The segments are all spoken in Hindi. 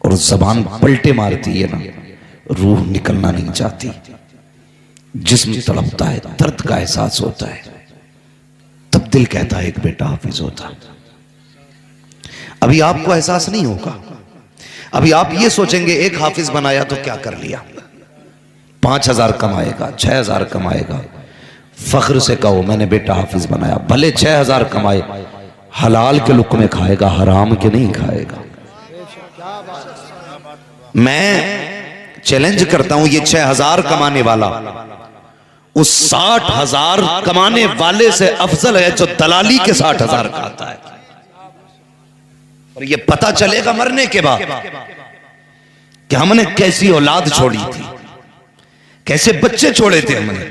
और जबान पलटे मारती है ना, रूह निकलना नहीं चाहती, जिस्म तड़पता है, दर्द का एहसास होता है, तब दिल कहता है एक बेटा हाफिज होता। अभी आपको एहसास नहीं होगा, अभी आप ये सोचेंगे एक हाफिज बनाया तो क्या कर लिया, 5,000 कमाएगा, 6,000 कमाएगा, फख्र से कहो मैंने बेटा हाफिज बनाया। भले 6,000 कमाए, हलाल के लुक्मे खाएगा, हराम के नहीं खाएगा। मैं चैलेंज करता हूं, ये 6,000 कमाने वाला उस 60,000 कमाने वाले से अफजल है जो दलाली के 60,000 खाता है। और ये पता चलेगा मरने के बाद कि हमने कैसी औलाद छोड़ी थी, कैसे बच्चे छोड़े थे हमने,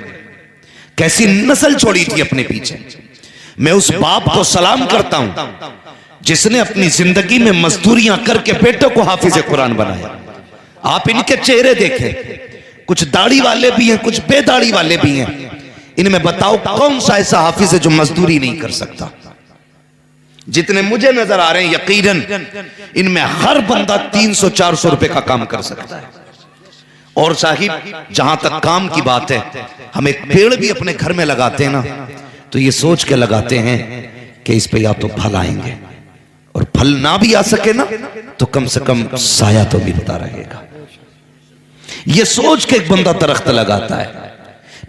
कैसी नस्ल छोड़ी थी अपने पीछे। मैं उस बाप को सलाम करता हूं जिसने अपनी जिंदगी में मजदूरियां करके बेटों को हाफिज कुरान बनाया। आप इनके चेहरे देखें, कुछ दाढ़ी वाले भी हैं, कुछ बेदाढ़ी वाले भी हैं। इनमें बताओ कौन सा ऐसा हाफिज है जो मजदूरी नहीं कर सकता? जितने मुझे नजर आ रहे हैं यकीनन इनमें हर बंदा 300-400 रुपए का काम कर सकता है। और साहिब जहां तक काम की बात है, हम एक पेड़ भी अपने घर में लगाते हैं ना, तो ये सोच के लगाते हैं कि इस पे या तो फल आएंगे, और फल ना भी आ सके ना तो कम से कम साया तो मिलता रहेगा। ये सोच के एक बंदा दरख्त लगाता है,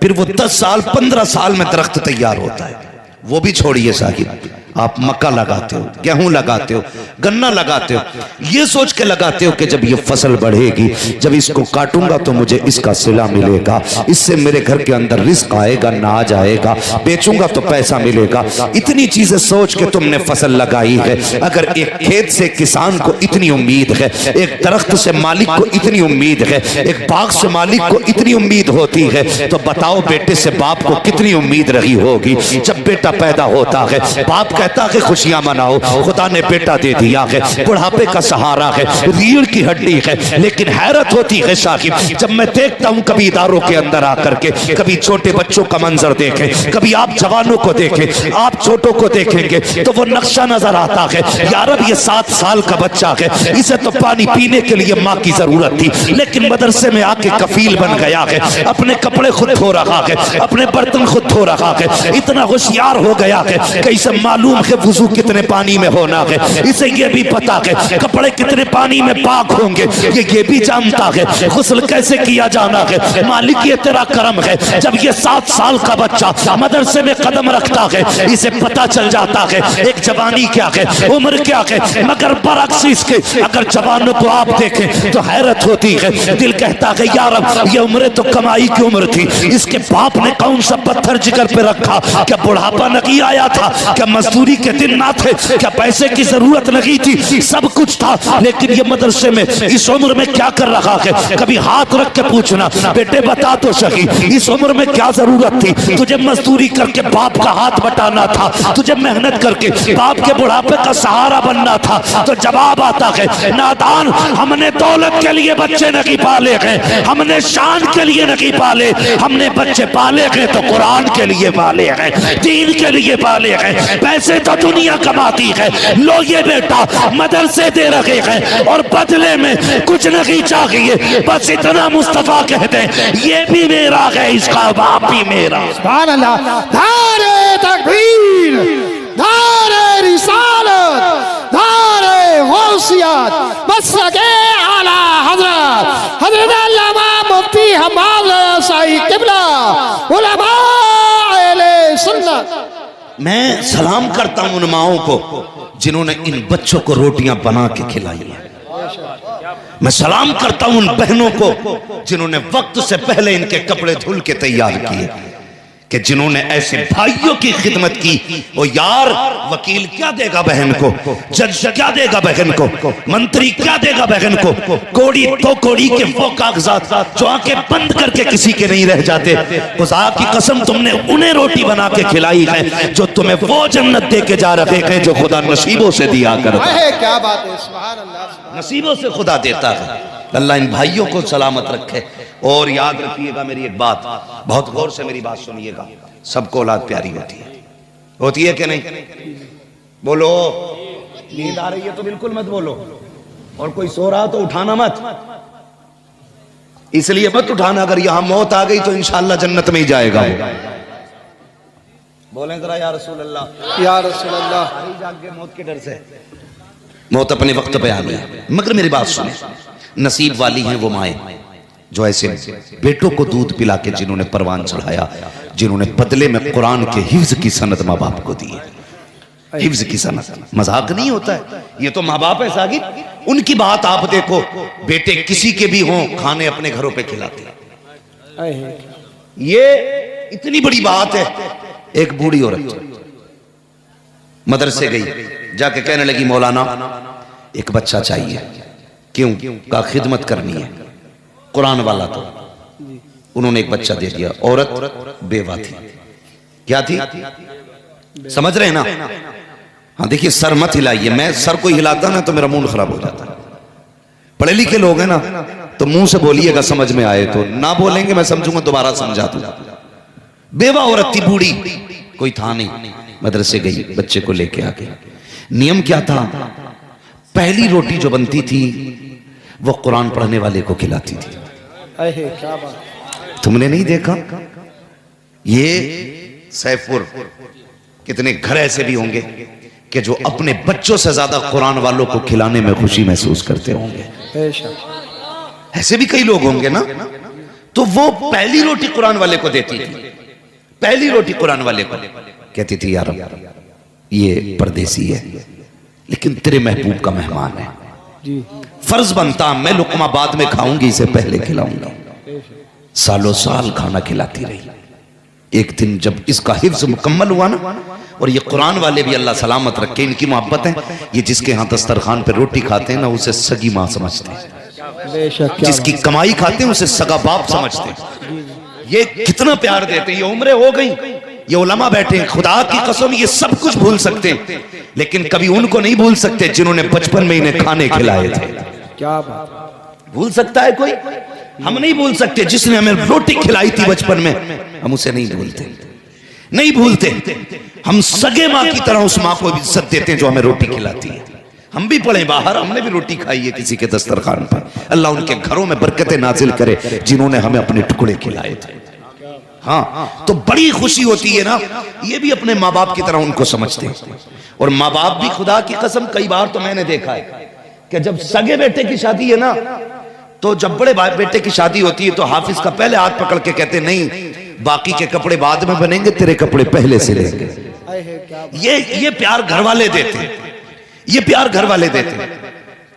फिर वो 10 साल 15 साल में दरख्त तैयार होता है। वो भी छोड़िए साहिब, आप मक्का लगाते हो, गेहूं लगाते हो, गन्ना लगाते हो, ये सोच के लगाते हो कि जब ये फसल बढ़ेगी, जब इसको काटूंगा तो मुझे इसका सिला मिलेगा, इससे मेरे घर के अंदर रिस्क आएगा, नाज आएगा, बेचूंगा तो पैसा मिलेगा। इतनी चीजें सोच के तुमने फसल लगाई है। अगर एक खेत से किसान को इतनी उम्मीद है, एक दरख्त से मालिक को इतनी उम्मीद है, एक बाग से मालिक को इतनी उम्मीद होती है, तो बताओ बेटे से बाप को कितनी उम्मीद रही होगी। जब बेटा पैदा होता है, बाप कहता है खुशियां मनाओ, खुदा ने बेटा दे दिया है, बुढ़ापे का सहारा है, रीढ़ की हड्डी है। लेकिन हैरत होती है साहिब, जब मैं देखता हूं कभी इदारों के अंदर आकर के, कभी छोटे बच्चों का मंजर देखें, कभी आप जवानों को देखें, आप छोटों को देखेंगे तो वो नक्शा नजर आता है, यार अब ये 7 साल का बच्चा है, इसे तो पानी पीने के लिए माँ की जरूरत थी, लेकिन मदरसे में आके कफील बन गया है, अपने कपड़े खुद धो रहा है, अपने बर्तन खुद धो रहा है, इतना होशियार हो गया है कि इसे मालूम है वुजू कितने पानी में होना है, इसे ये भी पता है कपड़े कितने पानी में पाक होंगे, ये भी जानता है गुस्ल कैसे किया जाना है। मालिक ये तेरा करम है, जब ये 7 साल का बच्चा मदरसे में कदम रखता है, इसे पता चल जाता है एक जवानी क्या है, उम्र क्या है। मगर बरअक्स इसके अगर जवानों को आप देखें तो हैरत होती है, दिल कहता है यार ये उम्र तो कमाई की उम्र थी, इसके बाप ने कौन सा पत्थर जिगर पे रखा, क्या बुढ़ापा नहीं आया था, क्या मजदूरी के दिन ना थे, क्या पैसे की जरूरत नहीं थी, सब कुछ था। लेकिन ये मदरसे में इस उम्र में क्या कर रहा है, कभी हाथ रख के पूछना बेटे बता तो सही इस उम्र में क्या जरूरत थी, तुझे मजदूरी करके बाप का हाथ बटाना था, तुझे मेहनत करके बाप के बुढ़ापे का सहारा बनना था। तो जवाब आता है नादान, हमने दौलत के लिए बच्चे नहीं पाले हैं, हमने शान के लिए नहीं पाले, हमने बच्चे पाले हैं तो कुरान के लिए पाले हैं, दीन के लिए पाले हैं। पैसे तो दुनिया कमाती है, लो ये बेटा मदरसे दे रहे हैं और बदले में कुछ नहीं चाहिए, बस इतना मुस्तफा कहते हैं ये भी मेरा है, इसका बाप भी मेरा। सुभान अल्लाह। नारे तकबीर, नारे रिसालत, नारे गौसियत, मसलके आला हजरत हजरत अल्लामा मुफ्ती हम्माद साई किबला उलमा अहले सुन्नत। मैं सलाम करता हूं उन माओं को जिन्होंने इन बच्चों को रोटियां बना के खिलाई है। मैं सलाम करता हूं उन बहनों को जिन्होंने वक्त से पहले इनके कपड़े धुल के तैयार किए, कि जिन्होंने ऐसे भाइयों की खिदमत की। वो यार वकील क्या देगा बहन को, जज क्या देगा बहन को, मंत्री क्या देगा बहन को, कोड़ी तो कोड़ी के वो कागजात जो आंखें बंद करके किसी के नहीं रह जाते। खुदा की कसम तुमने उन्हें रोटी बना के खिलाई है जो तुम्हें वो जन्नत दे के जा रहे हैं जो खुदा नसीबों से दिया करता है। क्या बात है, सुभान अल्लाह। नसीबों से खुदा देता है। अल्लाह इन भाइयों को सलामत रखे। और याद रखिएगा मेरी एक बात, बहुत गौर से मेरी बात सुनिएगा, सबको औलाद प्यारी होती है कि नहीं? बोलो, नींद आ रही है तो बिल्कुल मत बोलो। और कोई सो रहा तो उठाना मत, इसलिए मत उठाना, अगर यहां मौत आ गई तो इंशाअल्लाह जन्नत में ही जाएगा वो। बोलें जरा या रसूल अल्लाह, या रसूल अल्लाह। सारी जाग गए मौत के डर से, मौत अपने वक्त पे आ गई। मगर मेरी बात सुने, नसीब वाली हैं वो माएँ जो ऐसे बेटों को दूध पिला के जिन्होंने परवान चढ़ाया, जिन्होंने बदले में कुरान के हिफ्ज की सनद माँ बाप को दी है। हिफ्ज की सनद मजाक नहीं होता है, ये तो माँ बाप है सागिर, उनकी बात आप देखो, बेटे किसी के भी हों खाने अपने घरों पे खिलाते हैं, ये इतनी बड़ी बात है। एक बूढ़ी औरत मदरसे गई, जाके कहने लगी मौलाना एक बच्चा चाहिए। क्यों? का खिदमत करनी है, कुरान वाला तो। उन्होंने एक बच्चा दे दिया। औरत बेवा थी, क्या थी समझ रहे हैं ना? हाँ देखिए, सर मत हिलाइए, मैं सर को हिलाता ना तो मेरा मूड खराब हो जाता है। पढ़े लिखे लोग हैं ना तो मुंह से बोलिएगा समझ में आए, तो ना बोलेंगे मैं समझूंगा दोबारा समझा दूंगा। बेवा औरत थी, बूढ़ी, कोई था नहीं, मदरसे गई, बच्चे को लेके आ गई। नियम क्या था? पहली रोटी जो बनती थी वो कुरान पढ़ने वाले को खिलाती थी। क्या बात, तुमने नहीं देखा? ये सैफपुर कितने घर ऐसे भी होंगे कि जो अपने बच्चों से ज्यादा कुरान वालों को खिलाने में खुशी महसूस करते होंगे। ऐसे भी कई लोग होंगे ना। तो वो पहली रोटी कुरान वाले को देती थी, पहली रोटी कुरान वाले को कहती थी यार ये परदेसी है लेकिन तेरे महबूब का मेहमान है, फर्ज बनता मैं लुकमा बाद में खाऊंगी, इसे पहले खिलाऊंगा। सालों साल खाना खिलाती रही। एक दिन जब इसका हिफ्ज मुकम्मल हुआ ना, और ये कुरान वाले भी अल्लाह सलामत रखे, इनकी मोहब्बत है, ये जिसके यहाँ दस्तरखान पे रोटी खाते हैं ना उसे सगी माँ समझते हैं, जिसकी कमाई खाते हैं उसे सगा बाप समझते हैं। ये कितना प्यार देते हैं। ये उम्रें हो गई, ये उलमा बैठे हैं, खुदा की कसम ये सब कुछ भूल सकते हैं लेकिन कभी उनको नहीं भूल सकते जिन्होंने बचपन में इन्हें खाने खिलाए थे। क्या बात, भूल सकता है कोई? हम नहीं भूल सकते। जिसने हमें रोटी खिलाई थी बचपन में, हम उसे नहीं भूलते, नहीं भूलते। हम सगे माँ की तरह उस माँ को इज्जत देते हैं जो हमें रोटी खिलाती है। हम भी पढ़े बाहर, हमने भी रोटी खाई है किसी के दस्तरखान पर। अल्लाह उनके घरों में बरकतें नाजिल करे जिन्होंने हमें अपने टुकड़े खिलाए थे। हाँ, तो बड़ी खुशी होती है ना। ये भी अपने माँ बाप की तरह उनको समझते हैं। और माँ बाप भी, खुदा की कसम, कई बार तो मैंने देखा है कि जब सगे बेटे की शादी है ना, तो जब बड़े बेटे की शादी होती है तो हाफिज का पहले हाथ पकड़ के कहते नहीं, बाकी के कपड़े बाद में बनेंगे, तेरे कपड़े पहले से लेंगे। ये प्यार घर वाले देते हैं, ये प्यार घर वाले देते हैं।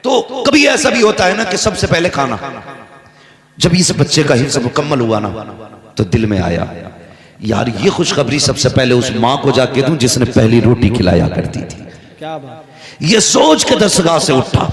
तो कभी ऐसा भी होता है ना कि सबसे पहले खाना। जब इस बच्चे का हिफ्ज़ मुकम्मल हुआ ना तो दिल में आया यार ये खुशखबरी सबसे पहले उस माँ को जाके दूं जिसने पहली रोटी खिलाया करती थी। क्या बात, ये सोच के दरगाह से उठा,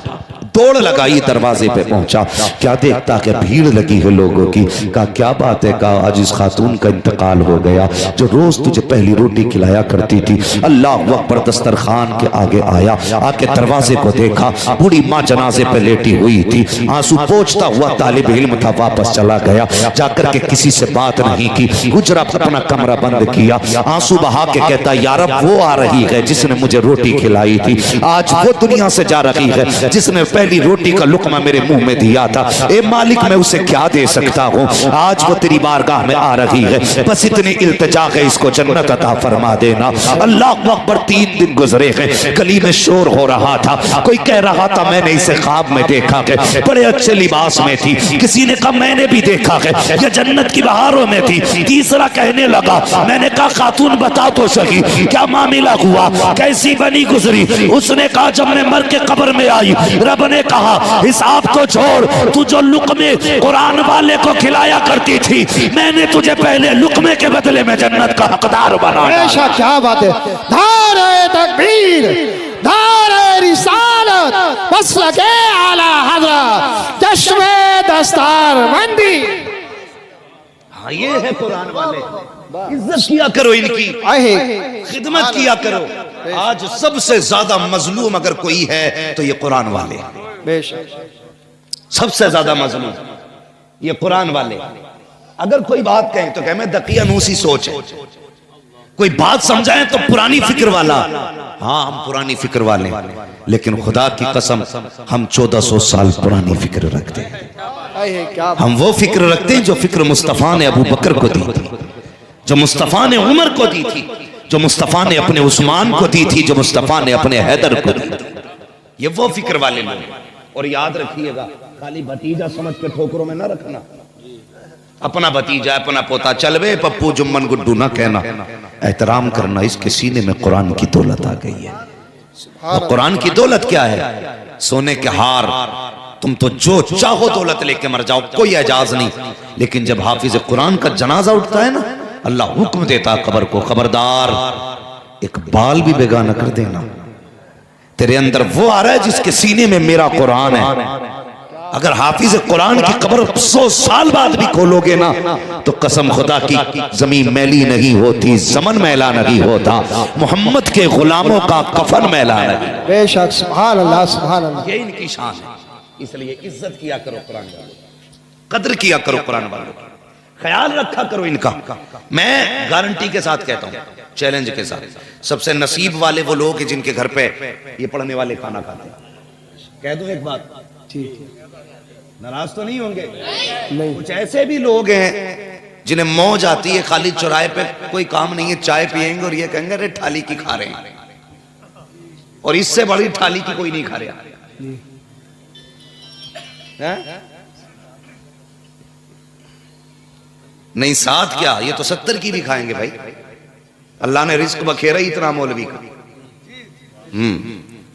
दौड़ लगाई, दरवाजे पे पहुंचा, क्या देखता कि भीड़ लगी है लोगों की। कहा क्या बात है? कहा आज इस खातून का इंतकाल हो गया जो रोज तुझे पहली रोटी खिलाया करती थी। अल्लाह अकबर, दस्तरखान के आगे आया, आके दरवाजे को देखा, बूढ़ी माँ जनाजे पे लेटी हुई थी, आंसू पोंछता हुआ तालिब इल्म था, वापस चला गया, जाकर के किसी से बात नहीं की, गुजरा अपना कमरा बंद किया, आंसू बहा के कहता यार वो आ रही है जिसने मुझे रोटी खिलाई थी, आज वो दुनिया से जा रही है जिसने पहली रोटी का लुकमा मेरे मुंह में दिया था। ए मालिक मैं उसे क्या दे सकता हूँ, आज वो तेरी बारगाह में आ रही है, बस इतनी इल्तिजा है इसको जन्नत अता फरमा देना। अल्लाह अकबर। 3 दिन गुजरे हैं, गली में शोर हो रहा था, कोई कह रहा था मैंने इसे ख्वाब में देखा है, बड़े अच्छे लिबास में थी, किसी ने कहा मैंने भी देखा है ये जन्नत की बहारों में थी, तीसरा कहने लगा मैंने कहा खातून बता तो सही क्या मामला हुआ, कैसी बनी गुजरी। उसने कहा जब मैं मर के कब्र में आई रब ने कहा हिसाब को छोड़, तू जो लुकमे कुरान वाले को खिलाया करती थी मैंने तुझे पहले लुकमे के बदले में जन्नत का हकदार बनाया। ऐसा क्या बात है। नारे तकबीर, नारे रिसालत, मसलके आला हज़रत, चश्मे दस्तारबंदी। हाँ ये है कुरान वाले, इज्जत किया करो इनकी, खिदमत किया करो। आज सबसे ज्यादा मजलूम अगर कोई है तो ये कुरान वाले, सबसे ज्यादा मजलूम ये कुरान वाले। अगर कोई बात कहें तो कहें मैं दकियानूसी सोच है, कोई बात समझाएं तो पुरानी फिक्र वाला। हाँ हम पुरानी फिक्र वाले हैं, लेकिन खुदा की कसम हम 1400 साल पुरानी फिक्र रखते हैं। हम वो फिक्र रखते हैं जो फिक्र मुस्तफा ने अबू बकर को दी थी, जो मुस्तफा ने उमर को दी थी, जो मुस्तफा ने अपने उस्मान को दी थी, जो मुस्तफा ने अपने हैदर को दी थी। ये वो फिक्र वाले लोग। और याद रखिएगा, खाली भतीजा समझ के ठोकरों में ना रखना। अपना भतीजा अपना पोता, चलवे पप्पू जुम्मन गुड्डू ना कहना, एहतराम करना। इसके सीने में कुरान की दौलत आ गई है। और कुरान की दौलत क्या है? सोने के हार। तुम तो जो चाहो दौलत लेके मर जाओ, कोई एजाज नहीं। लेकिन जब हाफिज कुरान का जनाजा उठता है ना, अल्लाह हुक्म देता कब्र को, खबरदार एक बाल भी बेगाना कर देना। तेरे अंदर वो आ रहा है जिसके सीने में मेरा कुरान है। अगर हाफिज कुरान की कब्र 100 साल बाद भी खोलोगे ना, तो कसम खुदा की जमीन मैली नहीं होती, जमन मैला नहीं होता, मोहम्मद के गुलामों का कफन मैला नहीं। बेशक, सुभान अल्लाह, सुभान अल्लाह। ये इनकी शान है। इसलिए इज्जत किया करो कुरान वालों, कद्र किया करो कुरान वालों, ख्याल रखा करो इनका। मैं गारंटी के साथ कहता हूँ, चैलेंज के साथ, सबसे नसीब वाले वो लोग हैं जिनके घर पे ये पढ़ने वाले खाना खाते हैं। कह दूं एक बात, नाराज तो नहीं होंगे? नहीं। कुछ ऐसे भी लोग हैं जिन्हें मौज आती है, खाली चौराहे पे कोई काम नहीं है, चाय पियेंगे और ये कहेंगे अरे थाली की खा रहे हैं, और इससे बड़ी थाली की कोई नहीं खा रहा है? नहीं साथ क्या, ये तो 70 की भी खाएंगे भाई। अल्लाह ने रिस्क बखेरा ही इतना मौलवी का।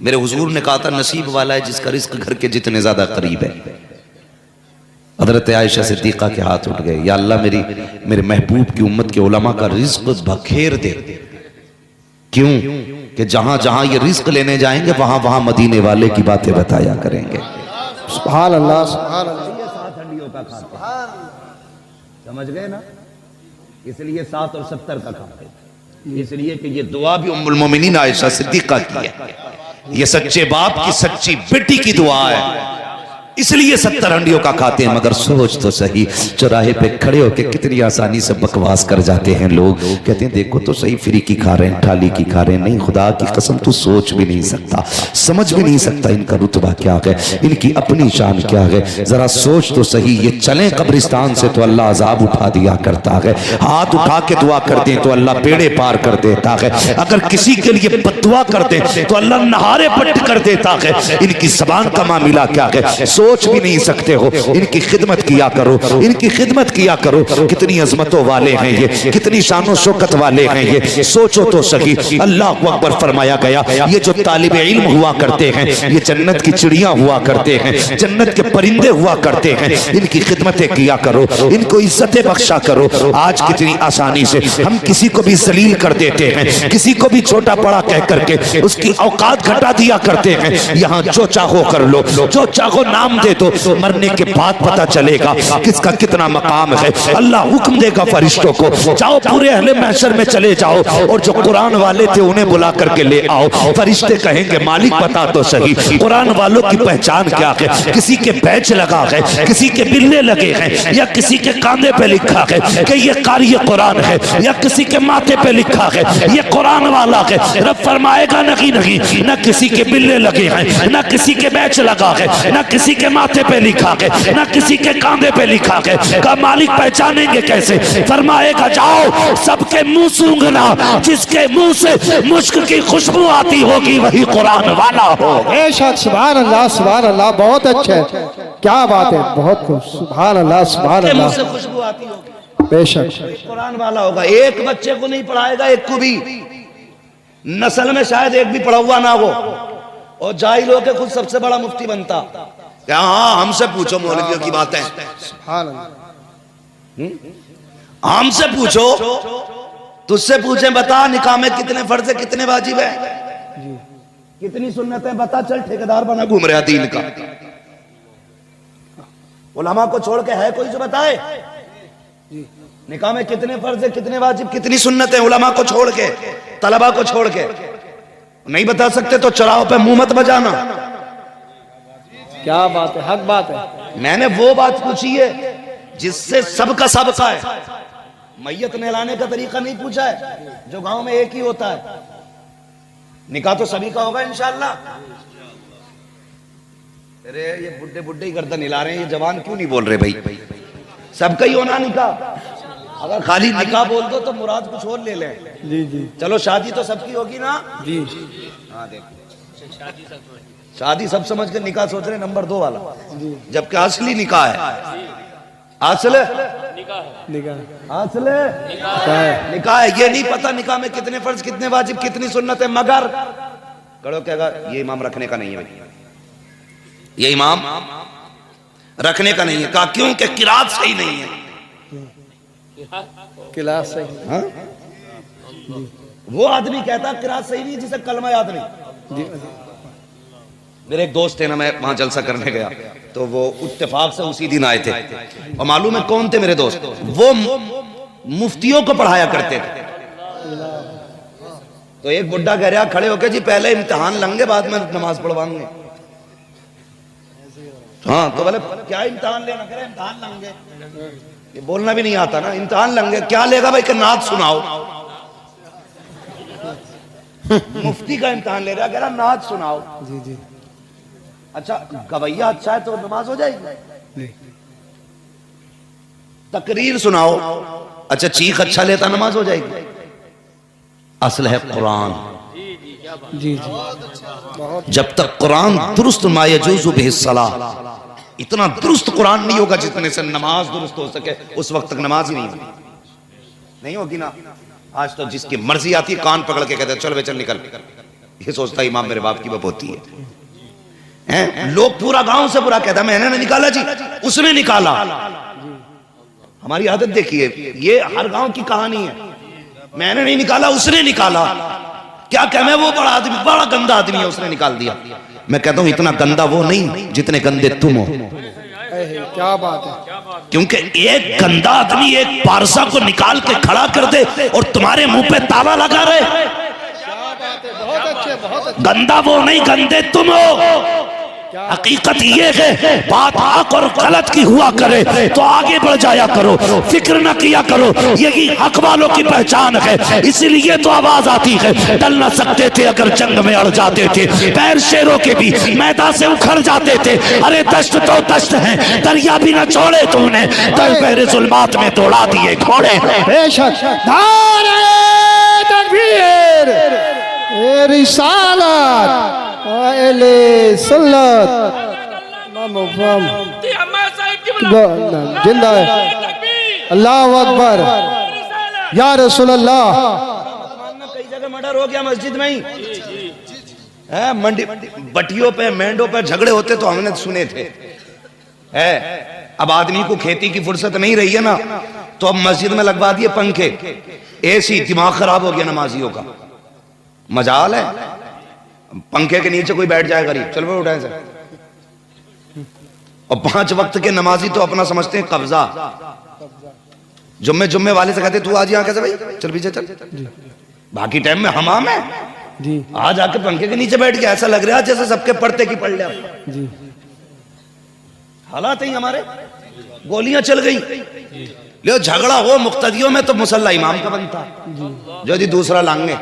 मेरे हुजूर ने कहा था, नसीब वाला है जिसका रिस्क घर के जितने ज्यादा करीब है। हजरत आयशा सिद्दीका के हाथ उठ गए, या अल्लाह मेरे महबूब की उम्मत के उलमा का रिस्क बखेर दे। क्यों? कि जहां जहां ये रिस्क लेने जाएंगे वहां वहां मदीने वाले की बातें बताया करेंगे। सुभान अल्लाह, सुभान अल्लाह। 7 हंडियों का खाते, समझ गए ना? इसलिए 7 और 70 का खाते, इसलिए कि ये दुआ भी उम्मुल मोमिनीन आयशा सिद्दीका की है। ये सच्चे बाप की सच्ची बेटी की दुआ है, इसलिए 70 हंडियों का खाते हैं। मगर सोच तो सही, चौराहे पे खड़े होकर कितनी आसानी से बकवास कर जाते हैं लोग। कहते हैं देखो तो सही, फ्री की खा रहे हैं, थाली की खा रहे हैं। नहीं, खुदा की कसम तू सोच भी नहीं सकता, समझ भी नहीं सकता इनका रुतबा क्या है, इनकी अपनी शान क्या है। जरा सोच तो सही, ये चलें कब्रिस्तान से तो अल्लाह अजाब उठा दिया करता है, हाथ उठा के दुआ करते हैं तो अल्लाह बेड़े पार कर देता है। अगर किसी के लिए बद्दुआ करते तो अल्लाह नहारे पट्ट कर देता है। इनकी जबान का मामला क्या है, सोच भी नहीं सकते हो। इनकी खिदमत किया करो, इनकी खिदमत किया करो। कितनी अजमतों वाले हैं ये, कितनी शानो शौकत वाले हैं ये, सोचो तो सही। अल्लाह अकबर फरमाया गया, ये जो तालिबे इल्म हुआ करते हैं, ये जन्नत की चिड़िया हुआ करते हैं, जन्नत के परिंदे हुआ करते हैं। इनकी खिदमतें किया करो, इनको इज्जतें बख्शा करो। आज कितनी आसानी से हम किसी को भी जलील कर देते हैं, किसी को भी छोटा बड़ा कह करके उसकी औकात घटा दिया करते हैं। यहाँ जो चाहो कर लो, जो चाहो नाम दे दो, मरने के बाद पता चलेगा किसका कितना मकाम है। अल्लाह हुक्म देगा फरिश्तों को, जाओ पूरे अहले महशर में चले जाओ और जो कुरान वाले थे उन्हें बुला करके ले आओ। फरिश्ते कहेंगे मालिक बता तो सही, कुरान वालों की पहचान क्या है? किसी के बैच लगा है, किसी के बिल्ले लगे हैं, या किसी के कांधे पे लिखा है कि ये कारी कुरान है, या किसी के माथे पे लिखा है ये कुरान वाला है। रब फरमाएगा नहीं नहीं, न किसी के बिल्ले लगे हैं, न किसी के बैच लगा है, न किसी के माथे पे लिखा है, ना किसी के कांधे पे लिखा है। का मालिक पहचानेंगे कैसे? फरमाएगा जाओ सबके मुंह सूंघना, जिसके मुंह से मुश्क की खुशबू आती होगी वही कुरान वाला हो। बेशक, सुभान अल्लाह, सुभान अल्लाह। बहुत अच्छे, क्या बात है, बहुत खूब। सुभान अल्लाह, सुभान अल्लाह। से खुशबू आती होगी, बेशक कुरान वाला होगा। एक बच्चे को नहीं पढ़ाएगा, एक को भी, नस्ल में शायद एक भी पढ़ा हुआ ना हो, और जाहिल होकर खुद सबसे बड़ा मुफ्ती बनता। हाँ हमसे पूछो मौलवियों की बातें, हमसे पूछो, तुझसे पूछे बता निकाह में कितने फर्ज है, कितने वाजिब है, कितनी सुन्नतें बता। चल ठेकेदार बना घूम रहा दीन का। उलमा को छोड़ के है कोई जो बताए निकाह में कितने फर्ज है, कितने वाजिब, कितनी सुन्नतें? उलमा को छोड़ के, तलबा को छोड़ के नहीं बता सकते तो चौराहों पे मुंह मत बजाना। क्या बात है, हक बात है। मैंने वो बात पूछी है जिससे सबका सबका है, मैयत नहलाने का तरीका नहीं पूछा है, जो गांव में एक ही होता है। निकाह तो सभी का होगा इंशाअल्लाह। अरे ये बुड्ढे बुड्ढे ही गर्दन हिला रहे हैं, ये जवान क्यों नहीं बोल रहे भाई? सबका ही होना निकाह। अगर खाली निकाह बोल दो तो मुराद कुछ और ले लें। जी जी। चलो शादी तो सबकी होगी ना? जी। हाँ देखो, शादी सब समझ के निकाह सोच रहे नंबर 2 वाला, जबकि असली निकाह है। असले निकाह है। ये नहीं पता निकाह में कितने फर्ज, कितने वाजिब, कितनी सुन्नत है। मगर कड़ो कहेगा ये इमाम रखने का नहीं है, ये इमाम रखने का नहीं है। कहा क्यों? कि किरात सही नहीं है। किरात सही? हाँ? वो आदमी कहता किरात सही नहीं जिसे कलमा याद नहीं। मेरे एक दोस्त थे ना, मैं वहां जलसा करने गया तो वो इत्तेफाक से उसी दिन आए थे। और मालूम है कौन थे मेरे दोस्त? वो मुफ्तियों को पढ़ाया करते थे। तो एक बुड्ढा कह रहा खड़े होकर, जी पहले इम्तिहान लेंगे बाद में नमाज पढ़वाएंगे। हाँ तो बोले क्या इम्तिहान लेना? कह रहे इम्तिहान लेंगे। ये बोलना भी नहीं आता ना, इम्तिहान लेंगे। क्या लेगा भाई? कि नात सुनाओ। मुफ्ती का इम्तिहान ले रहा, कह रहा नात सुनाओ। जी जी। अच्छा गवैया अच्छा है तो नमाज हो जाएगी? तकरीर सुनाओ, अच्छा चीख अच्छा लेता नमाज हो जाएगी? असल है कुरान। जी जी। बहुत। जब तक कुरान दुरुस्त मा यजूज़ु बिहिस्सलाह, इतना दुरुस्त कुरान नहीं होगा जितने से नमाज दुरुस्त हो सके, उस वक्त तक नमाज ही नहीं होगी ना। आज तो जिसकी मर्जी आती है कान पकड़ के कहते चल बे चल निकल। ये सोचता है इमाम मेरे बाप की बपोती है। लोग पूरा गांव से बुरा कहता मैंने नहीं निकाला जी, उसने निकाला। हमारी आदत देखिए, ये हर गांव की कहानी है। मैंने नहीं निकाला, उसने निकाला। क्या कह मैं वो बड़ा आदमी, बड़ा गंदा आदमी है, उसने निकाल दिया। मैं कहता हूं इतना गंदा वो नहीं जितने गंदे तुम हो। क्या बात है। क्योंकि एक गंदा आदमी एक पारसा को निकाल के खड़ा कर दे और तुम्हारे मुंह पे ताला लगा रहे। बहुत अच्छे, बहुत अच्छे। गंदा वो नहीं, गंदे तुम हो। हकीकत ये है बात हक और गलत की हुआ करे तो आगे बढ़ जाया करो, फिक्र न किया करो। यही हक वालों की पहचान है, इसीलिए तो आवाज आती है। डल न सकते थे अगर जंग में अड़ जाते थे, पैर शेरों के भी मैदान से उखड़ जाते थे। अरे दश्त तो दश्त है, दरिया भी न छोड़े तूने, दर पैर जुल्मात में दौड़ा दिए घोड़े। बेशक। नारे तकबीर, रिसालत, सुन्नत, जिंदा है। अल्लाह अकबर, या रसूल अल्लाह। कई जगह मर्डर हो गया मस्जिद में ही है। मंडी बटियों पे मेंढों पे झगड़े होते तो हमने सुने थे। है अब आदमी को खेती की फुर्सत नहीं रही है ना, तो अब मस्जिद में लगवा दिए पंखे, एसी। दिमाग खराब हो गया नमाजियों का। मजाल है पंखे के नीचे कोई बैठ जाए गरीब, चल वो उठाए से। और 5 वक्त के नमाजी तो अपना समझते हैं कब्जा। जुम्मे वाले से कहते तू आज यहाँ कैसे भाई, चल पीछे चल। बाकी टाइम में हमाम है जी। आज आके पंखे के नीचे बैठ गया, ऐसा लग रहा है जैसे सबके पढ़ते की पढ़ लिया जी। हालात ही हमारे, गोलियां चल गई। ले झगड़ा हो मुक्तदियों में तो मुसल्ला इमाम का बनता, जो यदि दूसरा लांगे।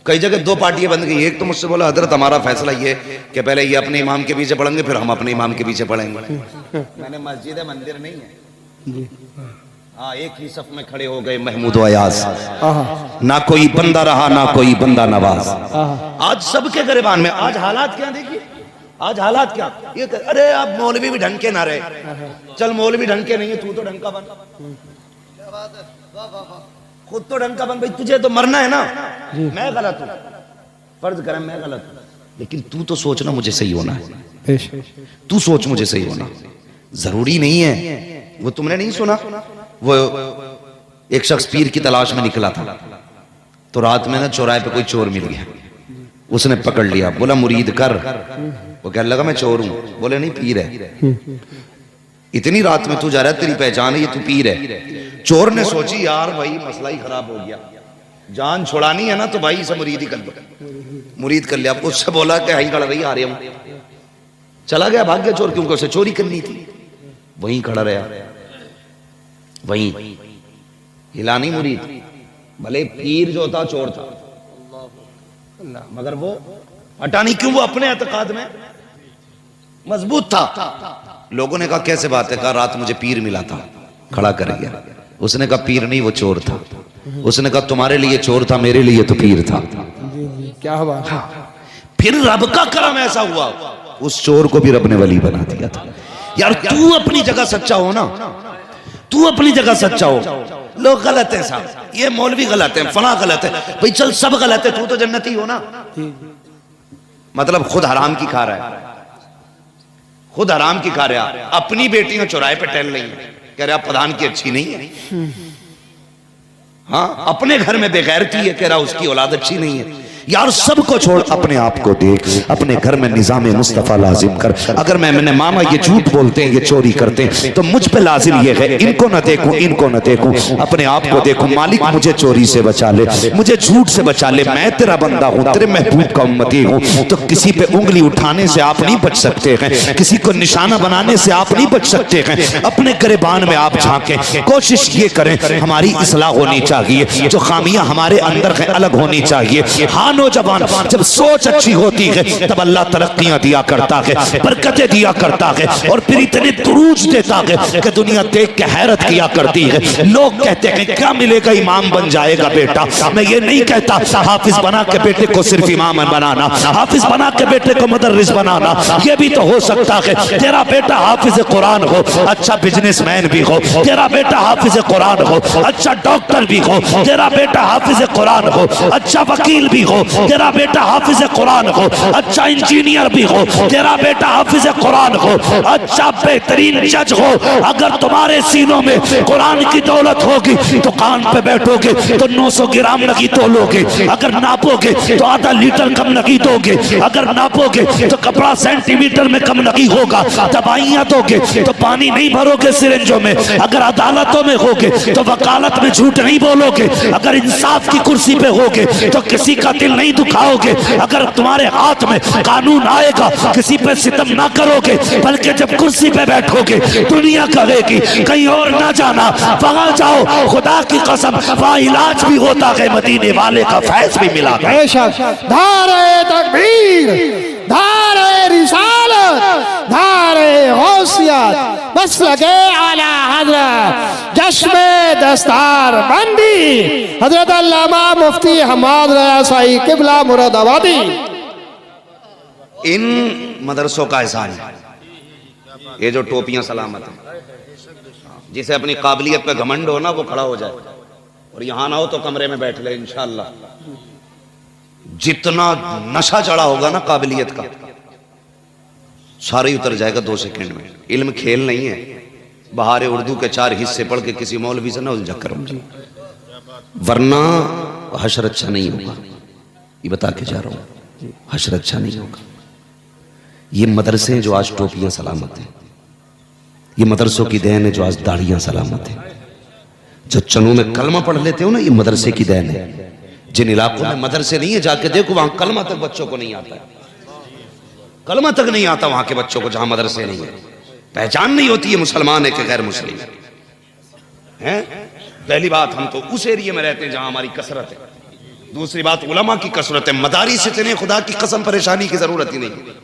कई जगह 2 पार्टियां बन गई। एक तो मुझसे बोला हजरत हमारा फैसला ये कि पहले ये अपने इमाम के पीछे पढ़ेंगे फिर हम अपने इमाम के पीछे पढ़ेंगे। मैंने मस्जिद है मंदिर नहीं है। हाँ एक ही सफ में खड़े हो गए महमूद अयाज, ना कोई बंदा रहा ना कोई बंदा नवाज। आज सबके गिरबान में। आज हालात क्या देखिए, आज हालात क्या ये। अरे आप मौलवी भी ढंग के ना रहे, चल मौलवी ढंग के नहीं है, तू तो ढंग का बन। खुद तो ढंग का बन भाई, तुझे तो मरना है ना। मैं गलत हूं, फर्ज करम मैं गलत हूं, लेकिन तू तो सोचना मुझे सही होना है। तू सोच मुझे सही होना जरूरी नहीं है। वो तुमने नहीं सुना, वो एक शख्स पीर की तलाश में निकला था, तो रात में ना चौराहे पे कोई चोर मिल गया। उसने पकड़ लिया, बोला मुरीद कर। वो कहने लगा मैं चोर हूं। बोले नहीं पीर है। इतनी रात में तू जा रहा है, तेरी पहचान है, ये तू पीर है। चोर ने सोची यार भाई मसला ही खराब हो गया, जान छुड़ानी है ना तो भाई इसे मुरीद ही कर लो। मुरीद कर लिया। उससे बोला कि हाई खड़ा रही, आ रहे हूं। चला गया, भाग गया चोर, क्योंकि उसे चोरी करनी थी। वहीं खड़ा रहा, वहीं हिलानी मुरीद, भले पीर जो था चोर था, मगर वो हटा नहीं। क्यों? वो अपने एतकाद में मजबूत था। लोगों ने कहा कैसे बात है? कहा रात मुझे पीर मिला था, खड़ा कर गया। उसने कहा पीर नहीं, वो चोर था। उसने कहा तुम्हारे लिए चोर था, मेरे लिए तो पीर था। क्या बात है। फिर रब का करम ऐसा हुआ, उस चोर को भी रब ने वली बना दिया था। यार तू अपनी जगह सच्चा हो ना, तू अपनी जगह सच्चा हो। लोग गलत है साहब, ये मौलवी गलत है, फला गलत है, भाई चल सब गलत है, तू तो जन्नती हो ना। मतलब खुद हराम की खा रहा है, खुद हराम की खा रहा है। अपनी बेटियां चौराहे पे टहल रही है, कह रहा प्रधान की अच्छी नहीं है। हाँ, अपने घर में बेगैरती है, कह रहा उसकी औलाद अच्छी नहीं है। यार सबको छोड़ अपने आप को देख, अपने घर में निजाम मुस्तफा लाजिम कर। अगर मैंने मामा ये झूठ बोलते हैं, ये चोरी करते हैं, तो मुझ पे लाजिम ये है इनको न देखूं, इनको न देखूं, अपने आप को देखूं। मालिक मुझे चोरी से बचा ले, मुझे झूठ से बचा ले, मैं तेरा बंदा हूं, तेरे महबूब का उम्मती हूं। तो किसी पे उंगली उठाने से आप नहीं बच सकते हैं, किसी को निशाना बनाने से आप नहीं बच सकते हैं। अपने गिरबान में आप झांकें, कोशिश ये करें हमारी इस्लाह होनी चाहिए, जो खामियां हमारे अंदर है अलग होनी चाहिए। हाँ नौजवान, जब सोच अच्छी होती है तब अल्लाह तरक्कियां दिया करता है, बरकतें दिया करता है, और फिर इतने दुरूज देता है कि दुनिया देख के हैरत किया करती है। लोग कहते हैं क्या मिलेगा, इमाम बन जाएगा बेटा। मैं ये नहीं कहता हाफिज बना के बेटे को सिर्फ इमाम बनाना, हाफिज बना के बेटे को मुदर्रिस बनाना, ये भी तो हो सकता है। तेरा बेटा हाफिज कुरान हो, अच्छा बिजनेसमैन भी हो, तेरा बेटा हाफिज कुरान हो, अच्छा डॉक्टर भी हो, तेरा बेटा हाफिज कुरान हो, अच्छा वकील भी हो, तेरा बेटा हाफिज कुरान हो, अच्छा इंजीनियर भी हो, तेरा बेटा हाफिज कुरान हो, अच्छा बेहतरीन जज हो। अगर तुम्हारे सीनों में कुरान की दौलत होगी तो कान पे बैठोगे तो 900 ग्राम नगी तोलोगे, अगर नापोगे तो आधा लीटर कम नगी दोगे, अगर नापोगे तो कपड़ा सेंटीमीटर में कम नगी होगा, दवाइयां दोगे तो पानी नहीं भरोगे सिरिंजों में, अगर अदालतों में होगे तो वकालत में झूठ नहीं बोलोगे, अगर इंसाफ की कुर्सी पे होगे तो किसी का दिल नहीं दुखाओगे, अगर तुम्हारे हाथ में कानून आएगा किसी पे सितम ना करोगे, बल्कि जब कुर्सी पे बैठोगे दुनिया कहेगी कहीं और ना जाना, वहां जाओ, खुदा की कसम वहां इलाज भी होता है, मदीने वाले का फैज भी मिला। धारे तकबीर, धारे रिसालत, धारे गौसियत, बस लगे आला हजरत, जश्मे दस्तार बंदी हजरत अल्लामा मुफ्ती हमाद रज़ा साई किबला मुरादाबादी। इन मदरसों का एहसान है, ये जो टोपियां सलामत है, जिसे अपनी काबिलियत पे घमंड हो ना वो खड़ा हो जाए, और यहां ना हो तो कमरे में बैठ ले इंशाअल्लाह। जितना नशा चढ़ा होगा ना काबिलियत का, सारे उतर जाएगा 2 सेकंड में। इल्म खेल नहीं है, बहारे उर्दू के 4 हिस्से पढ़ के किसी मौलवी से ना उलझा करो, वरना हशर अच्छा नहीं होगा। ये बता के जा रहा हूं, हशर अच्छा नहीं होगा। ये मदरसे जो आज टोपियां सलामत हैं, ये मदरसों की देन है जो आज दाढ़ियां सलामत है। जो चनों में कलमा पढ़ लेते हो ना, ये मदरसे की देन है। जिन इलाकों में मदरसे नहीं है जाके देखो, वहां कलमा तक बच्चों को नहीं आता है, कलमा तक नहीं आता वहां के बच्चों को, जहां मदरसे नहीं है। पहचान नहीं होती है मुसलमान है कि गैर मुस्लिम है। पहली बात, हम तो उस एरिया में रहते हैं जहां हमारी कसरत है। दूसरी बात, उलमा की कसरत है। मदारिस इतने, खुदा की कसम परेशानी की जरूरत ही नहीं,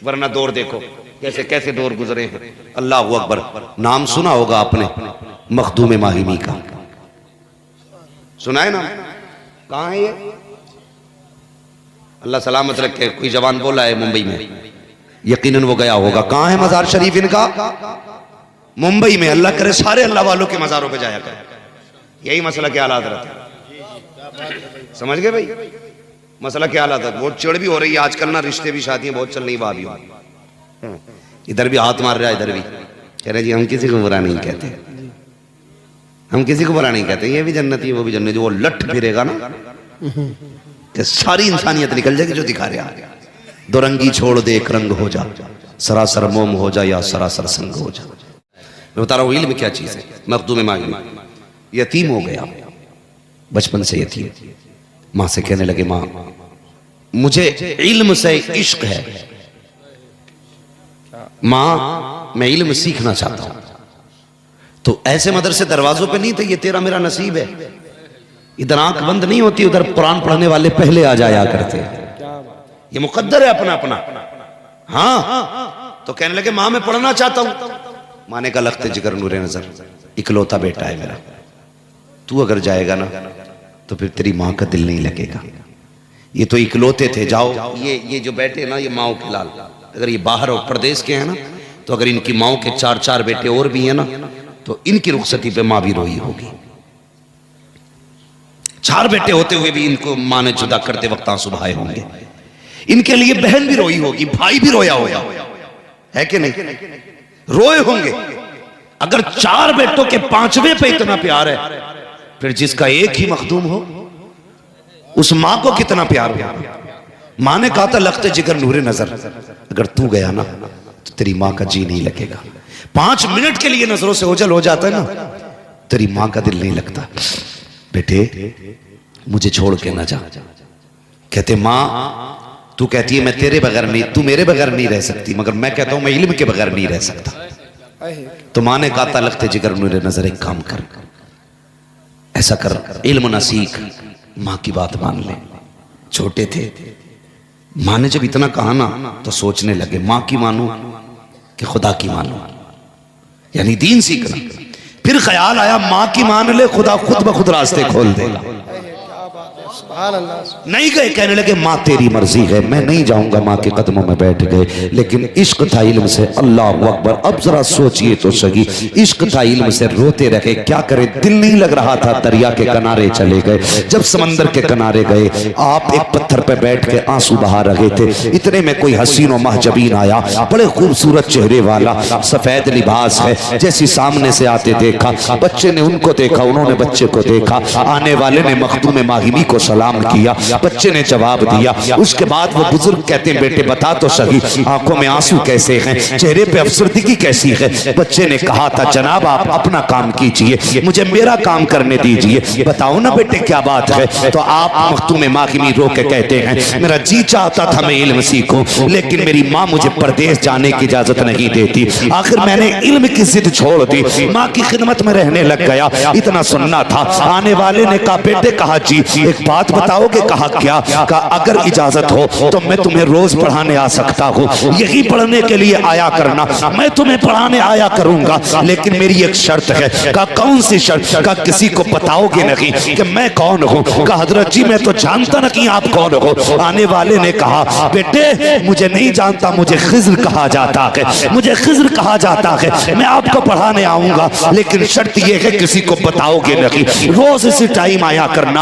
वरना दौर देखो कैसे कैसे दौर गुजरे हैं। अल्लाह अकबर। नाम सुना होगा आपने मखदूम माहिमी का, सुना है ना? कहां है ये? अल्लाह सलामत रखे। कोई जवान बोला है मुंबई में, यकीनन वो गया होगा। कहां है मजार शरीफ इनका? मुंबई में। अल्लाह करे सारे अल्लाह वालों के मजारों पे जाया करे। यही मसला क्या हालात रहता है, समझ गए भाई? मसला क्या हालात है। बहुत चिड़ भी हो रही है आजकल ना, रिश्ते भी शादियां बहुत चल रही, भाभी इधर भी हाथ मार रहा है, इधर भी कह रहे जी हम किसी को बुरा नहीं कहते, हम किसी को बुरा नहीं कहते, ये भी जन्नती है वो भी जन्नती। वो लठ फिरेगा ना कि सारी इंसानियत निकल जाएगी जो दिखा रहा है। दो रंगी छोड़ दे एक रंग हो जा, सरासर मोम हो जा या सरासर संग हो जा। मैं बता रहा हूँ इल्म क्या चीज है। मखदूम माहिमी यतीम हो गया, बचपन से यतीम। माँ से कहने लगे माँ मुझे इल्म से इश्क है, माँ मैं इल्म सीखना चाहता हूं, तो ऐसे मदरसे दरवाजों पे नहीं थे, ये तेरा मेरा नसीब है। इधर आंख बंद नहीं होती, उधर कुरान पढ़ने वाले पहले आ जाया करते। ये मुकद्दर है अपना अपना। हाँ, तो कहने लगे मां मैं पढ़ना चाहता हूं। मां ने कहा लख्त जिगर नूरे नजर, इकलौता बेटा है मेरा, तू अगर जाएगा ना तो फिर तेरी मां का दिल नहीं लगेगा। ये तो इकलौते थे, जाओ। ये जो बैठे ना, ये माओ के लाल, अगर ये बाहर और प्रदेश के हैं ना, तो अगर इनकी माओ के 4-4 बेटे और भी हैं ना, तो इनकी रुखसती पे मां भी रोई होगी। 4 बेटे होते हुए भी इनको मां ने जुदा करते वक्त आंसू बहाए होंगे। इनके लिए बहन भी रोई होगी, भाई भी रोया होगा, है कि नहीं? रोए होंगे। अगर 4 बेटों के 5वें पे इतना प्यार है, फिर जिसका एक ही मखदूम हो उस मां को कितना प्यार हो। मां ने कहा था लख्त जिगर नूरे नजर, अगर तू गया ना तो तेरी मां का जी नहीं लगेगा। 5 मिनट के लिए नजरों से ओझल हो जाता है ना, तेरी मां का दिल नहीं लगता। बेटे मुझे छोड़ के ना जा। कहते मां तू कहती है मैं तेरे बगैर नहीं, तू मेरे बगैर नहीं रह सकती, मगर मैं कहता हूं मैं इल्म के बगैर नहीं रह सकता। तो मां ने कहा था लख्त जिगर नूरे नजर, एक काम कर, ऐसा कर, इल्म ना सीख, मां की बात मान ले। छोटे थे, मां ने जब इतना कहा ना तो सोचने लगे मां की मानूं कि खुदा की मानूं, यानी दीन सीखना। फिर ख्याल आया मां की मान ले, खुदा खुद ब खुद रास्ते खोल देगा। नहीं गए, कहने लगे मां तेरी मर्जी है, मैं नहीं जाऊंगा। मां के कदमों में बैठ गए, लेकिन इश्क था इल्म से। अल्लाह अकबर। अब जरा सोचिए तो सही, इश्क था इल्म से, रोते रहे, क्या करे, दिल नहीं लग रहा था। दरिया के किनारे चले गए। जब समंदर के किनारे गए, आप एक पत्थर पर बैठ के आंसू बहा रहे थे। इतने में कोई हसीन और महजबीन आया, बड़े खूबसूरत चेहरे वाला, सफेद लिबास है। जैसी सामने से आते देखा, बच्चे ने उनको देखा, उन्होंने बच्चे को देखा। आने वाले ने मखदूम माहिमी को सलाम किया, बच्चे ने जवाब दिया। उसके बाद वो बुजुर्ग कहते हैं बेटे बता तो सही, आंखों में आंसू कैसे हैं, चेहरे पे अफसरदगी कैसी है? बच्चे ने कहा था जनाब आप अपना काम कीजिए, मुझे मेरा काम करने दीजिए। बताओ ना बेटे क्या बात है? तो आप मखदूम माहिमी रो के कहते हैं मेरा जी चाहता था मैं इल्म सीखूं, लेकिन मेरी माँ मुझे परदेश जाने की इजाजत नहीं देती। आखिर मैंने इल्म की जिद छोड़ दी, माँ की खिदमत में रहने लग गया। इतना सुनना था। आने वाले ने कहा बेटे कहा जी एक बात बताओगे? कहा क्या? कहा अगर इजाजत हो तो मैं तुम्हें रोज पढ़ाने आ सकता हूँ, यही पढ़ने के लिए आया करना, मैं तुम्हें पढ़ाने आया करूंगा, लेकिन मेरी एक शर्त है। कहा कौन सी शर्त? कहा किसी को बताओगे नहीं कि मैं कौन हूँ। कहा हजरत जी मैं तो जानता नहीं आप कौन हो। आने वाले ने कहा बेटे मुझे नहीं जानता, मुझे खिज्र कहा जाता है, मुझे खिज्र कहा जाता है, मैं आपको पढ़ाने आऊंगा, लेकिन शर्त यह है किसी को बताओगे नहीं, रोज इसी टाइम आया करना।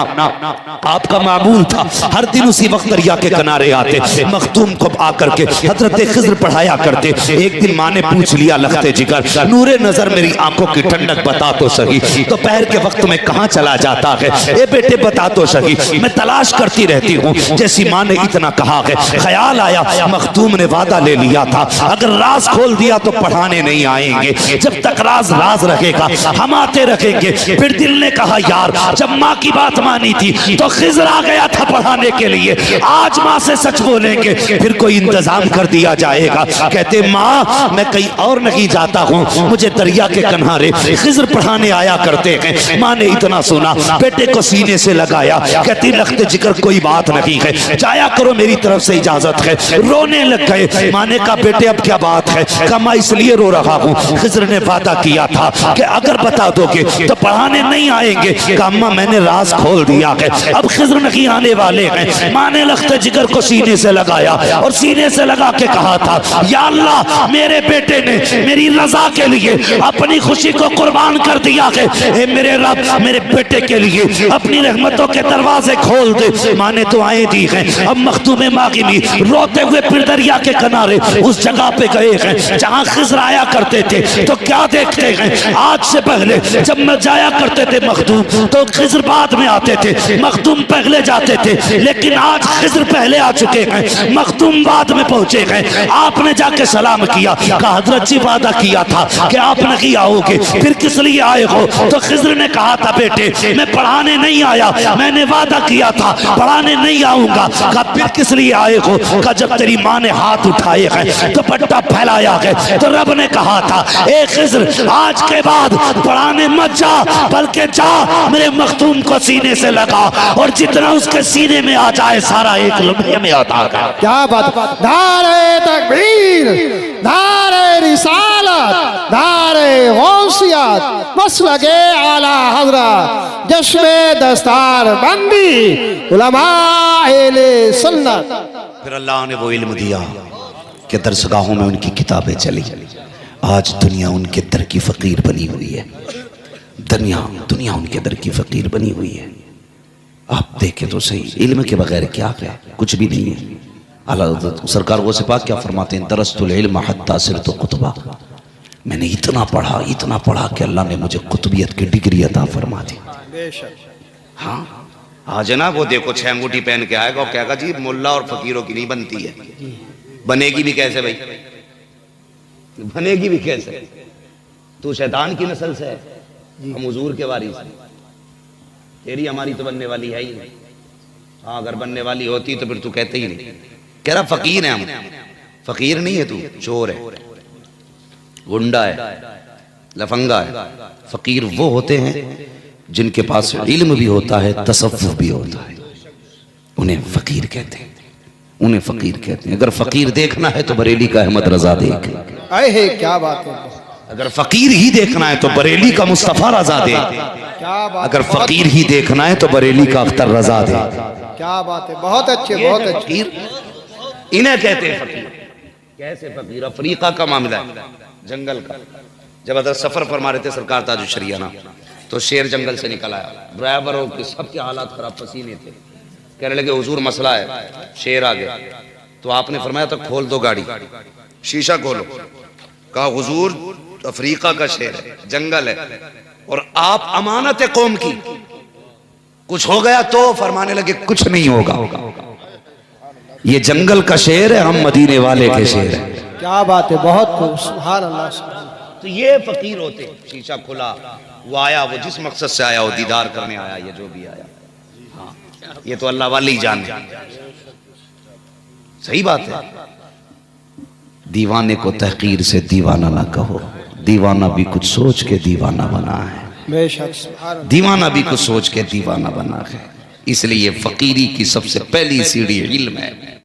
आपका मामूल था हर दिन उसी वक्त दरिया के किनारे आते, मखदूम को आकर के हजरत खिज्र पढ़ाया करते। एक दिन माँ ने पूछ लिया लख्ते जिगर नूरे नजर मेरी आंखों की ठंडक बता तो सही, तो दोपहर के वक्त में कहाँ चला जाता है? ए बेटे बता तो सही, मैं तलाश करती रहती हूँ। जैसी माँ ने इतना कहा है, ख्याल आया मखदूम ने वादा ले लिया था अगर राज खोल दिया तो पढ़ाने नहीं आएंगे, जब तक राज राज रहेगा हम आते रहेंगे। फिर दिल ने कहा यार जब माँ की बात मानी थी तो खिज्र आ गया था पढ़ाने के लिए, आज माँ से सच बोलेंगे फिर कोई इंतजाम कर दिया जाएगा। कहते माँ मैं कहीं और नहीं जाता हूँ, मुझे दरिया के किनारे खिज्र पढ़ाने आया करते हैं। माँ ने इतना सुना, बेटे को सीने से लगाया, कहती लख्ते जिगर कोई बात नहीं है, जाया करो मेरी तरफ से इजाजत है। रोने लग गए। माँ ने कहा बेटे अब क्या बात है? कहा मैं इसलिए रो रहा हूँ, खिज्र ने वादा किया था कि अगर बता दोगे तो पढ़ाने नहीं आएंगे। कहा अम्मा मैंने राज खोल दिया है, अब खिज्र नहीं आने वाले हैं। माँ ने लख्ते जिगर को सीने से लगाया और सीने से लगा के कहा था या अल्लाह मेरे बेटे ने मेरी रजा के लिए अपनी खुशी को कुर्बान कर दिया है, ए मेरे रब मेरे बेटे के लिए अपनी रहमतों के दरवाजे खोल दे। माँ ने दुआएं दी हैं। अब मखदूम मागिमी रोते हुए फिर दरिया के किनारे उस जगह पे गए हैं जहाँ खिज्र आया करते थे। तो क्या देखते हैं, आज से पहले जब मैं जाया करते थे मखदूम तो खिज्र बाद में आते थे, मखदूम पहले जाते थे, लेकिन आज खिज्र पहले आ चुके हैं, मखदूम बाद में पहुंचे हैं। आपने जाके सलाम किया, कहा हजरत जी वादा किया था कि आप नहीं आओगे, फिर किस लिए आए हो? तो खिज्र ने कहा था बेटे मैं पढ़ाने नहीं आया, मैंने वादा किया था पढ़ाने नहीं आऊंगा। कहा फिर किस लिए आए हो? कहा जब तेरी माँ ने हाथ उठाए हैं तो दुपट्टा फैलाया है, तो रब ने कहा था ए खिज्र आज के बाद पढ़ाने मत जा, बल्कि जा मेरे मखदूम को सीने से लगा, और जितना उसके सीने में आ जाए सारा एक लम्हे में आता है। क्या बात, नारे तकबीर, नारे रिसालत, नारे गौसियत, मसलके आला हज़रत, जश्मे दस्तार बंदी, उलमाए सुन्नत। फिर अल्लाह ने वो इल्म दिया कि दरसगाहों में उनकी किताबें चली। आज दुनिया उनके दर की फ़कीर बनी हुई है, दुनिया उनके दर की फ़कीर बनी हुई है। आप देखें तो सही, इल्म के बगैर क्या है, कुछ भी नहीं है। अल्लाह सरकार वो सिपा क्या फरमाते हैं, दरस्तुल इल्म हत्ता सिरतु कुतबा, मैंने इतना पढ़ा कि अल्लाह ने मुझे कुतुबियत की डिग्री अता फरमा दी। हाँ आज ना वो देखो 6 अंगूठी पहन के आएगा और कहेगा जी मुल्ला और फकीरों की नहीं बनती है। बनेगी भी कैसे भाई, बनेगी भी कैसे? तू शैतान की नस्ल से है, हम हुजूर के वारिस हैं, तेरी हमारी तो बनने वाली है ही नहीं। हाँ अगर बनने वाली होती तो फिर तू कहते ही नहीं। कह रहा फकीर है हम, फकीर नहीं है तू, चोर है, गुंडा है, लफंगा है। फकीर वो होते हैं जिनके पास इल्म भी होता है, तसव्वुफ भी होता है, उन्हें फकीर कहते हैं, उन्हें फकीर कहते हैं। अगर फकीर देखना है तो बरेली का अहमद रजा देख, अहे क्या बात है। अगर फकीर ही देखना है तो बरेली का मुस्तफा रजा दे, क्या बात, अगर फकीर ही देखना है तो बरेली का अख्तर रजा दे। क्या बात है, बहुत अच्छे, बहुत अच्छे। फकीर इन्हें कहते हैं फकीर। कैसे फकीर? अफ्रीका का मामला है, जंगल का। जब अदर सफर फरमा रहे थे सरकार ताजुल शरिया ना, तो शेर जंगल से निकल आया, ड्राइवरों के सबके हालात खराब, पसीने थे। कहने लगे हुजूर मसला है, शेर आ गया। तो आपने फरमाया तो खोल दो गाड़ी, शीशा खोलो। कहा हुजूर अफ्रीका का शेर है, जंगल है, और आप अमानत है कौम की, कुछ हो गया तो? फरमाने लगे कुछ नहीं होगा, ये जंगल का शेर है, हम मदीने वाले के शेर है। क्या बात है, बहुत खूब, सुभान अल्लाह। तो ये फकीर होते। शीशा खुला, वो आया, वो जिस मकसद से आया, वो दीदार करने आया, ये जो भी आया। हाँ ये तो अल्लाह वाले ही जाने। सही बात है। दीवाने को तहकीर से दीवाना ना कहो, दीवाना भी कुछ सोच के दीवाना बना है, बेशक दीवाना भी कुछ सोच के दीवाना बना है। इसलिए फकीरी की सबसे पहली सीढ़ी इल्म है।